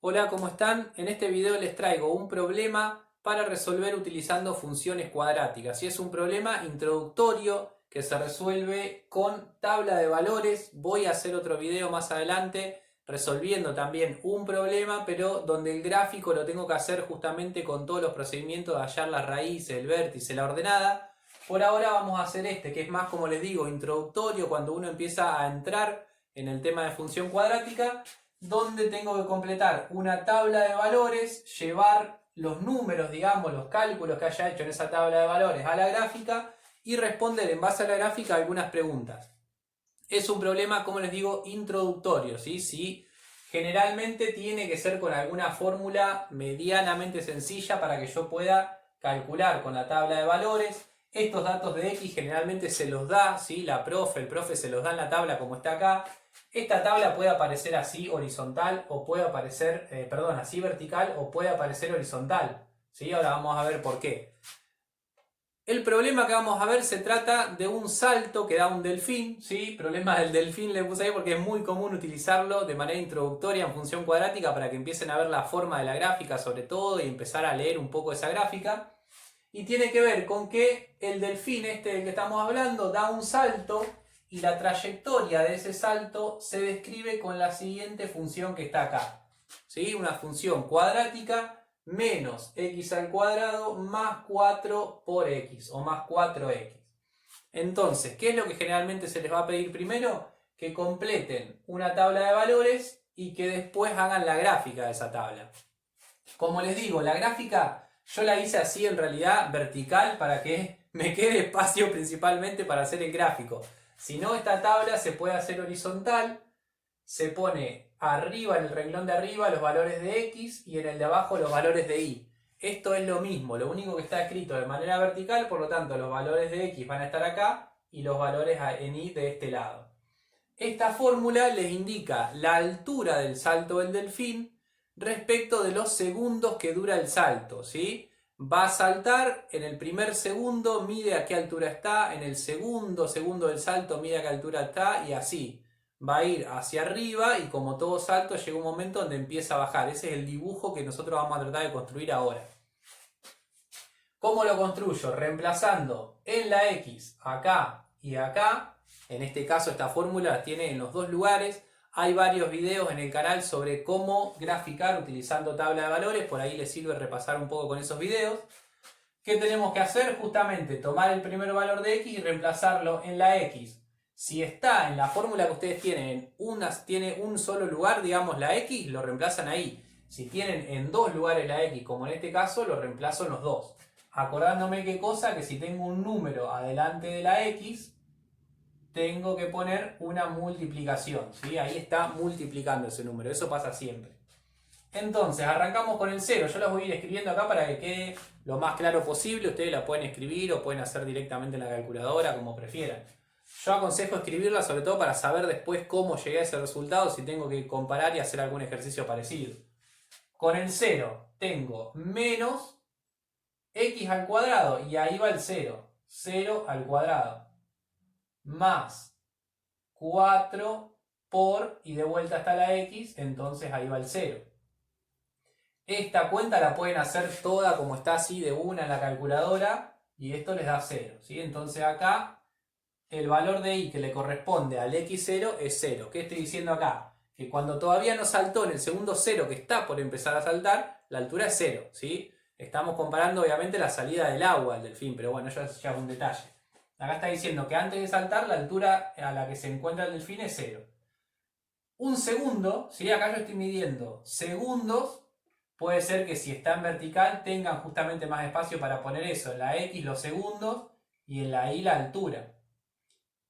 Hola, ¿cómo están? En este video les traigo un problema para resolver utilizando funciones cuadráticas. Y es un problema introductorio que se resuelve con tabla de valores. Voy a hacer otro video más adelante resolviendo también un problema, pero donde el gráfico lo tengo que hacer justamente con todos los procedimientos de hallar las raíces, el vértice, la ordenada. Por ahora vamos a hacer este, que es más, como les digo, introductorio, cuando uno empieza a entrar en el tema de función cuadrática, donde tengo que completar una tabla de valores, llevar los números, digamos, los cálculos que haya hecho en esa tabla de valores a la gráfica y responder en base a la gráfica algunas preguntas. Es un problema, como les digo, introductorio, ¿sí? Sí, generalmente tiene que ser con alguna fórmula medianamente sencilla para que yo pueda calcular con la tabla de valores. Estos datos de X generalmente se los da, ¿sí? El profe se los da en la tabla como está acá. Esta tabla puede aparecer así horizontal o puede aparecer, así vertical o puede aparecer horizontal, ¿sí? Ahora vamos a ver por qué. El problema que vamos a ver se trata de un salto que da un delfín, ¿sí? Problema del delfín le puse ahí porque es muy común utilizarlo de manera introductoria en función cuadrática para que empiecen a ver la forma de la gráfica sobre todo y empezar a leer un poco esa gráfica. Y tiene que ver con que el delfín este del que estamos hablando da un salto y la trayectoria de ese salto se describe con la siguiente función que está acá, ¿sí? Una función cuadrática menos x al cuadrado más 4 por x o más 4x. Entonces, ¿qué es lo que generalmente se les va a pedir primero? Que completen una tabla de valores y que después hagan la gráfica de esa tabla. Como les digo, la gráfica yo la hice así en realidad vertical para que me quede espacio principalmente para hacer el gráfico. Si no, esta tabla se puede hacer horizontal. Se pone arriba, en el renglón de arriba, los valores de X y en el de abajo los valores de Y. Esto es lo mismo, lo único que está escrito de manera vertical, por lo tanto los valores de X van a estar acá y los valores en Y de este lado. Esta fórmula les indica la altura del salto del delfín respecto de los segundos que dura el salto, ¿sí? Va a saltar en el primer segundo, mide a qué altura está, en el segundo del salto mide a qué altura está y así. Va a ir hacia arriba y como todo salto llega un momento donde empieza a bajar. Ese es el dibujo que nosotros vamos a tratar de construir ahora. ¿Cómo lo construyo? Reemplazando en la X acá y acá. En este caso esta fórmula la tiene en los dos lugares. Hay varios videos en el canal sobre cómo graficar utilizando tabla de valores. Por ahí les sirve repasar un poco con esos videos. ¿Qué tenemos que hacer? Justamente tomar el primer valor de X y reemplazarlo en la X. Si está en la fórmula que ustedes tienen, tiene un solo lugar, digamos la X, lo reemplazan ahí. Si tienen en dos lugares la X, como en este caso, lo reemplazo en los dos. Acordándome qué cosa, que si tengo un número adelante de la X, tengo que poner una multiplicación, ¿sí? Ahí está multiplicando ese número, eso pasa siempre. Entonces, arrancamos con el 0. Yo las voy a ir escribiendo acá para que quede lo más claro posible. Ustedes la pueden escribir o pueden hacer directamente en la calculadora, como prefieran. Yo aconsejo escribirla sobre todo para saber después cómo llegué a ese resultado, si tengo que comparar y hacer algún ejercicio parecido. Con el 0 tengo menos x al cuadrado y ahí va el 0. 0 al cuadrado. Más 4 por, y de vuelta está la x, entonces ahí va el 0. Esta cuenta la pueden hacer toda como está así de una en la calculadora y esto les da 0, ¿sí? Entonces acá el valor de y que le corresponde al x0 es 0. ¿Qué estoy diciendo acá? Que cuando todavía no saltó en el segundo 0 que está por empezar a saltar, la altura es 0, ¿sí? Estamos comparando obviamente la salida del agua al delfín, pero bueno, ya es un detalle. Acá está diciendo que antes de saltar la altura a la que se encuentra el delfín es 0. Un segundo, ¿sí? Acá yo estoy midiendo segundos. Puede ser que si está en vertical tengan justamente más espacio para poner eso. En la X los segundos y en la Y la altura.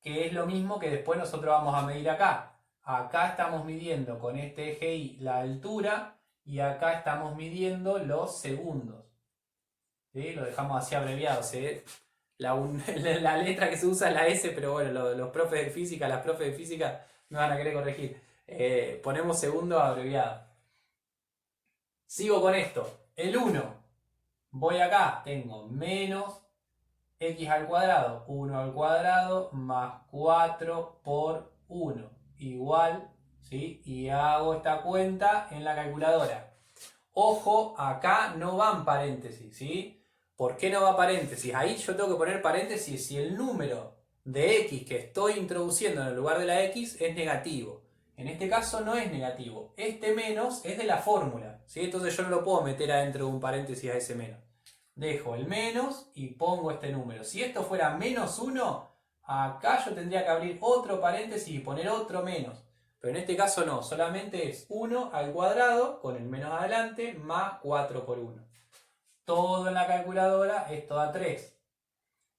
Que es lo mismo que después nosotros vamos a medir acá. Acá estamos midiendo con este eje Y la altura y acá estamos midiendo los segundos. ¿Sí? Lo dejamos así abreviado. ¿Sí? La letra que se usa es la S, pero bueno, los profes de física, las profes de física me van a querer corregir. Ponemos segundo abreviado. Sigo con esto. El 1. Voy acá. Tengo menos x al cuadrado. 1 al cuadrado más 4 por 1. Igual ¿sí? Y hago esta cuenta en la calculadora. Ojo, acá no van paréntesis, ¿sí? ¿Por qué no va paréntesis? Ahí yo tengo que poner paréntesis si el número de x que estoy introduciendo en el lugar de la x es negativo. En este caso no es negativo. Este menos es de la fórmula, ¿sí? Entonces yo no lo puedo meter adentro de un paréntesis a ese menos. Dejo el menos y pongo este número. Si esto fuera menos 1, acá yo tendría que abrir otro paréntesis y poner otro menos. Pero en este caso no, solamente es 1 al cuadrado, con el menos adelante, más 4 por 1. Todo en la calculadora esto da 3.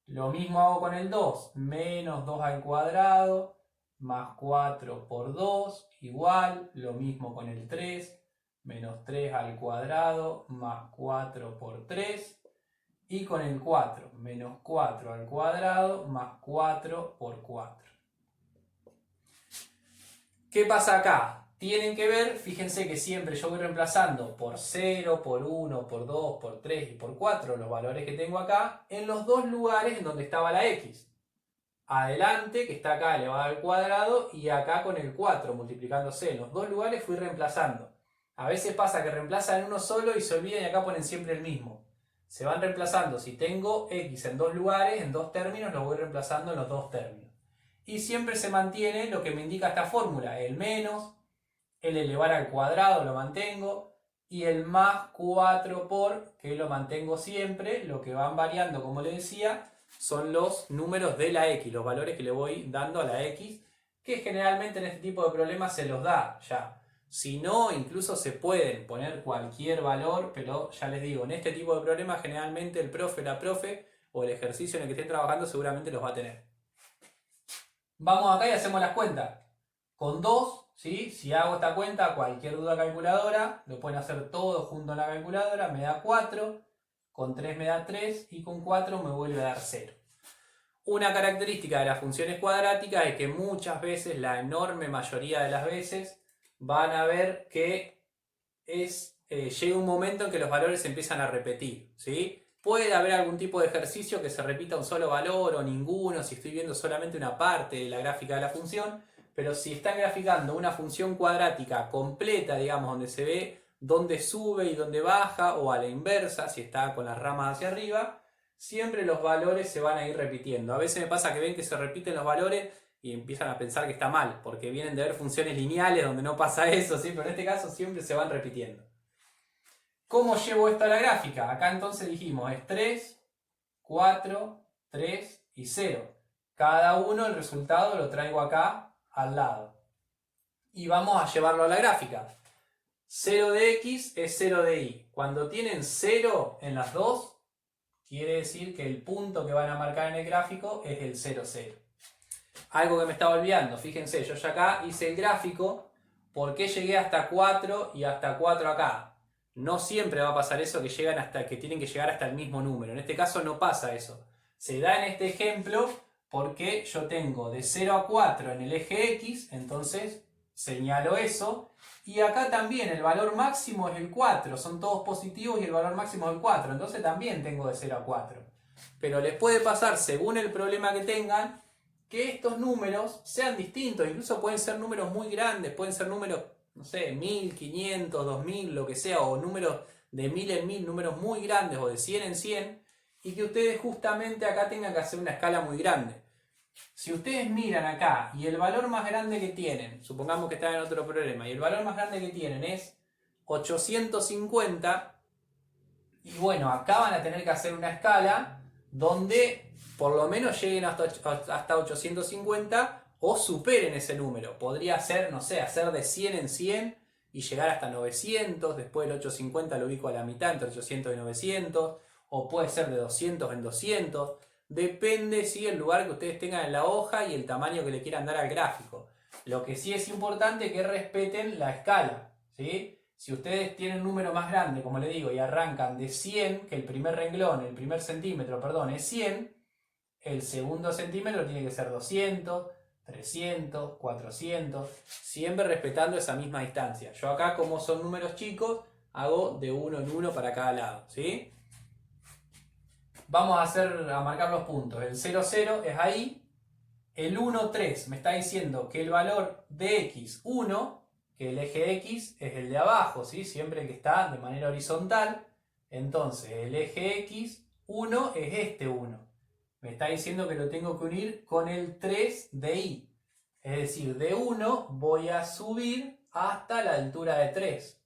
Lo mismo hago con el 2, menos 2 al cuadrado, más 4 por 2, igual. Lo mismo con el 3, menos 3 al cuadrado, más 4 por 3. Y con el 4, menos 4 al cuadrado, más 4 por 4. ¿Qué pasa acá? Tienen que ver, fíjense que siempre yo voy reemplazando por 0, por 1, por 2, por 3 y por 4 los valores que tengo acá en los dos lugares en donde estaba la x. Adelante, que está acá elevado al cuadrado, y acá con el 4 multiplicándose. En los dos lugares fui reemplazando. A veces pasa que reemplazan uno solo y se olvidan y acá ponen siempre el mismo. Se van reemplazando. Si tengo x en dos lugares, en dos términos, lo voy reemplazando en los dos términos. Y siempre se mantiene lo que me indica esta fórmula, el menos, el elevar al cuadrado lo mantengo, y el más 4 por, que lo mantengo siempre. Lo que van variando, como les decía, son los números de la x, los valores que le voy dando a la x, que generalmente en este tipo de problemas se los da ya. Si no, incluso se pueden poner cualquier valor, pero ya les digo, en este tipo de problemas generalmente el profe, la profe o el ejercicio en el que estén trabajando seguramente los va a tener. Vamos acá y hacemos las cuentas. Con 2, ¿sí? Si hago esta cuenta, cualquier duda calculadora, lo pueden hacer todo junto en la calculadora, me da 4, con 3 me da 3 y con 4 me vuelve a dar 0. Una característica de las funciones cuadráticas es que muchas veces, la enorme mayoría de las veces, van a ver que llega un momento en que los valores se empiezan a repetir, ¿sí? Puede haber algún tipo de ejercicio que se repita un solo valor o ninguno, si estoy viendo solamente una parte de la gráfica de la función, pero si están graficando una función cuadrática completa, digamos, donde se ve dónde sube y dónde baja, o a la inversa, si está con las ramas hacia arriba, siempre los valores se van a ir repitiendo. A veces me pasa que ven que se repiten los valores y empiezan a pensar que está mal, porque vienen de ver funciones lineales donde no pasa eso, ¿sí? Pero en este caso siempre se van repitiendo. ¿Cómo llevo esto a la gráfica? Acá entonces dijimos, es 3, 4, 3 y 0. Cada uno el resultado lo traigo acá al lado. Y vamos a llevarlo a la gráfica. 0 de x es 0 de y. Cuando tienen 0 en las dos, quiere decir que el punto que van a marcar en el gráfico es el 0, 0. Algo que me estaba olvidando, fíjense, yo ya acá hice el gráfico. ¿Por qué llegué hasta 4 y hasta 4 acá? No siempre va a pasar eso, que llegan hasta que tienen que llegar hasta el mismo número. En este caso no pasa eso. Se da en este ejemplo porque yo tengo de 0 a 4 en el eje x, entonces señalo eso. Y acá también el valor máximo es el 4, son todos positivos y el valor máximo es el 4, entonces también tengo de 0 a 4. Pero les puede pasar, según el problema que tengan, que estos números sean distintos. Incluso pueden ser números muy grandes, pueden ser números, no sé, 1500, 2000, lo que sea, o números de 1000 en 1000, números muy grandes, o de 100 en 100, y que ustedes justamente acá tengan que hacer una escala muy grande. Si ustedes miran acá y el valor más grande que tienen, supongamos que están en otro problema, y el valor más grande que tienen es 850, y bueno, acá van a tener que hacer una escala donde por lo menos lleguen hasta 850 o superen ese número. Podría ser, no sé, hacer de 100 en 100 y llegar hasta 900, después el 850 lo ubico a la mitad, entre 800 y 900, o puede ser de 200 en 200. Depende, ¿sí?, el lugar que ustedes tengan en la hoja y el tamaño que le quieran dar al gráfico. Lo que sí es importante es que respeten la escala, ¿sí? Si ustedes tienen un número más grande, como les digo, y arrancan de 100, que el primer renglón, el primer centímetro, perdón, es 100, el segundo centímetro tiene que ser 200, 300, 400, siempre respetando esa misma distancia. Yo acá, como son números chicos, hago de 1 en 1 para cada lado, ¿sí? Vamos a marcar los puntos. El 0, 0 es ahí. el 1, 3 me está diciendo que el valor de x, 1, que el eje x es el de abajo, ¿sí? Siempre que está de manera horizontal. Entonces el eje x, 1 es este 1. Me está diciendo que lo tengo que unir con el 3 de y. Es decir, de 1 voy a subir hasta la altura de 3.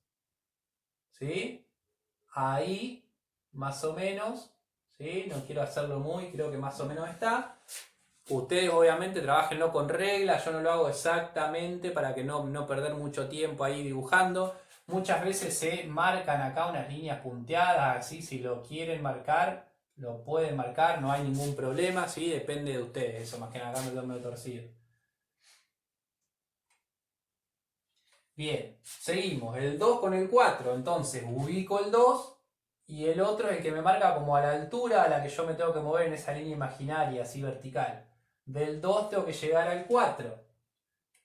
¿Sí? Ahí, más o menos, ¿sí? No quiero hacerlo muy, creo que más o menos está. Ustedes obviamente trabajenlo con reglas, yo no lo hago exactamente para que no perder mucho tiempo ahí dibujando. Muchas veces se marcan acá unas líneas punteadas, así si lo quieren marcar, lo pueden marcar, no hay ningún problema, ¿sí? Depende de ustedes, eso más que nada acá me quedo medio torcido. Bien, seguimos, el 2 con el 4, entonces ubico el 2 y el otro es el que me marca como a la altura a la que yo me tengo que mover en esa línea imaginaria, así vertical. Del 2 tengo que llegar al 4,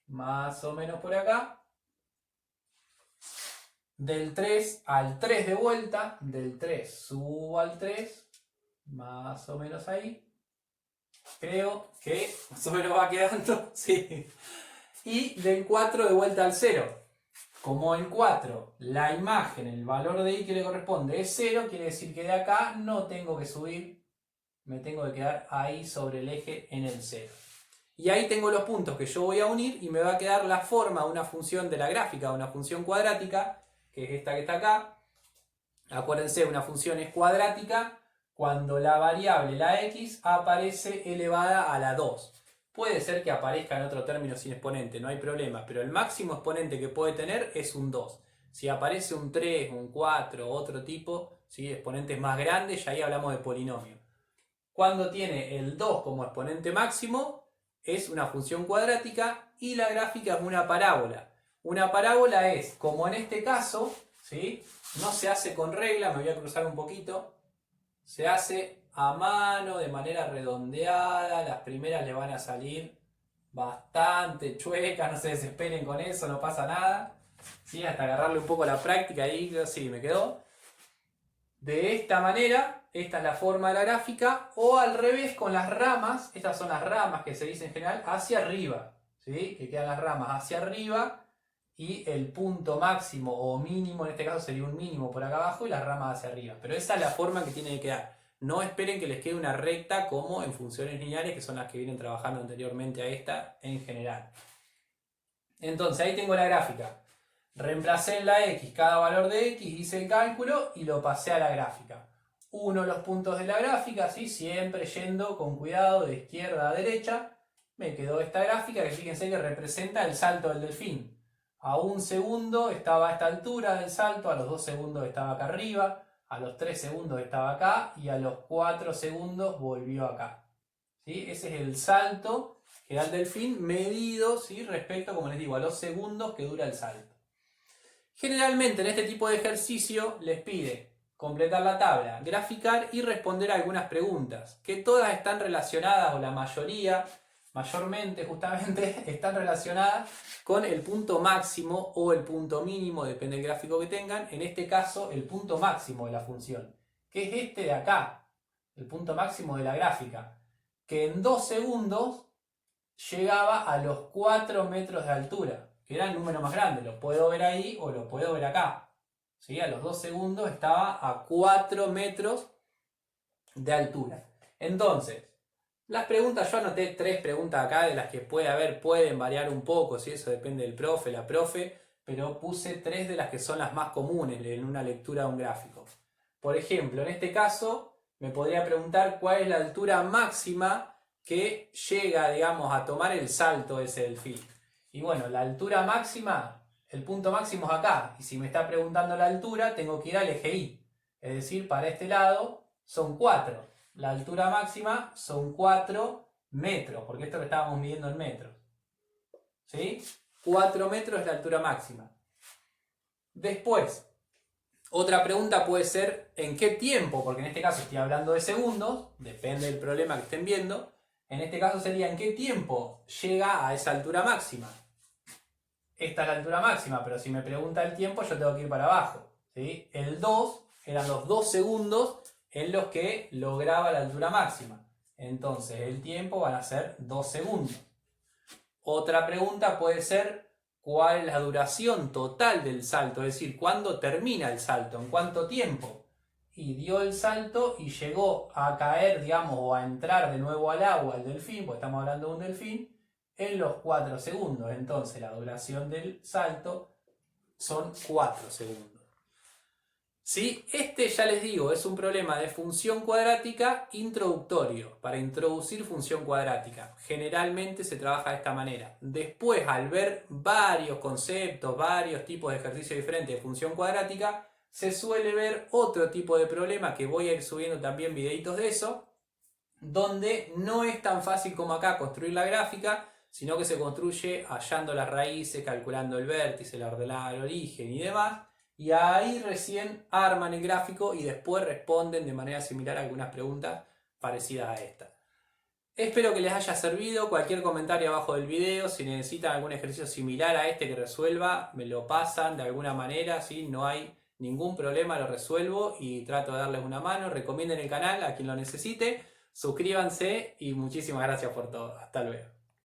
más o menos por acá. Del 3 al 3 de vuelta, del 3 subo al 3, más o menos ahí. Creo que más o menos va quedando, sí. Y del 4 de vuelta al 0. Como en 4 la imagen, el valor de y que le corresponde es 0, quiere decir que de acá no tengo que subir, me tengo que quedar ahí sobre el eje en el 0. Y ahí tengo los puntos que yo voy a unir y me va a quedar la forma de una función de la gráfica, una función cuadrática, que es esta que está acá. Acuérdense, una función es cuadrática cuando la variable, la x, aparece elevada a la 2. Puede ser que aparezca en otro término sin exponente, no hay problema, pero el máximo exponente que puede tener es un 2. Si aparece un 3, un 4, otro tipo, ¿sí? Exponentes más grandes, ya ahí hablamos de polinomio. Cuando tiene el 2 como exponente máximo, es una función cuadrática y la gráfica es una parábola. Una parábola es, como en este caso, ¿sí? No se hace con regla, me voy a cruzar un poquito. Se hace a mano, de manera redondeada. Las primeras le van a salir bastante chuecas, no se desesperen con eso, no pasa nada. ¿Sí? Hasta agarrarle un poco la práctica ahí, sí, me quedó. De esta manera, esta es la forma de la gráfica, o al revés con las ramas, estas son las ramas que se dice en general, hacia arriba, ¿sí? Que quedan las ramas hacia arriba y el punto máximo o mínimo, en este caso sería un mínimo por acá abajo y las ramas hacia arriba. Pero esa es la forma que tiene que quedar. No esperen que les quede una recta como en funciones lineales, que son las que vienen trabajando anteriormente a esta en general. Entonces ahí tengo la gráfica. Reemplacé en la x cada valor de x, hice el cálculo y lo pasé a la gráfica. Uno de los puntos de la gráfica, ¿sí? Siempre yendo con cuidado de izquierda a derecha, me quedó esta gráfica que fíjense que representa el salto del delfín. A 1 segundo estaba a esta altura del salto, a los 2 segundos estaba acá arriba, a los 3 segundos estaba acá y a los 4 segundos volvió acá. ¿Sí? Ese es el salto que da el delfín medido, ¿sí? Respecto, como les digo, a los segundos que dura el salto. Generalmente en este tipo de ejercicio les pide completar la tabla, graficar y responder algunas preguntas, que todas están relacionadas, o la mayoría, mayormente justamente, están relacionadas con el punto máximo o el punto mínimo, depende del gráfico que tengan, en este caso el punto máximo de la función, que es este de acá, el punto máximo de la gráfica, que en 2 segundos llegaba a los 4 metros de altura, que era el número más grande, lo puedo ver ahí o lo puedo ver acá. ¿Sí? A los 2 segundos estaba a 4 metros de altura. Entonces, las preguntas, yo anoté 3 preguntas acá, de las que puede haber, pueden variar un poco, ¿sí? Eso depende del profe, la profe, pero puse 3 de las que son las más comunes en una lectura de un gráfico. Por ejemplo, en este caso, me podría preguntar cuál es la altura máxima que llega, digamos, a tomar el salto ese delfín. Y bueno, la altura máxima, el punto máximo es acá. Y si me está preguntando la altura, tengo que ir al eje Y. Es decir, para este lado son 4. La altura máxima son 4 metros, porque esto lo estábamos midiendo en metros. ¿Sí? 4 metros es la altura máxima. Después, otra pregunta puede ser ¿en qué tiempo? Porque en este caso estoy hablando de segundos, depende del problema que estén viendo. En este caso sería ¿en qué tiempo llega a esa altura máxima? Esta es la altura máxima, pero si me pregunta el tiempo yo tengo que ir para abajo. ¿Sí? El 2 eran los 2 segundos en los que lograba la altura máxima. Entonces el tiempo van a ser 2 segundos. Otra pregunta puede ser cuál es la duración total del salto, es decir, cuándo termina el salto, en cuánto tiempo. Y dio el salto y llegó a caer, digamos, o a entrar de nuevo al agua el delfín, porque estamos hablando de un delfín, en los 4 segundos. Entonces la duración del salto son 4 segundos. ¿Sí? Este, ya les digo, es un problema de función cuadrática introductorio, para introducir función cuadrática. Generalmente se trabaja de esta manera. Después, al ver varios conceptos, varios tipos de ejercicios diferentes de función cuadrática, se suele ver otro tipo de problema, que voy a ir subiendo también videitos de eso, donde no es tan fácil como acá construir la gráfica, sino que se construye hallando las raíces, calculando el vértice, la ordenada del origen y demás. Y ahí recién arman el gráfico y después responden de manera similar a algunas preguntas parecidas a esta. Espero que les haya servido. Cualquier comentario abajo del video, si necesitan algún ejercicio similar a este que resuelva, me lo pasan de alguna manera, ¿sí? No hay ningún problema, lo resuelvo y trato de darles una mano. Recomienden el canal a quien lo necesite, suscríbanse y muchísimas gracias por todo. Hasta luego.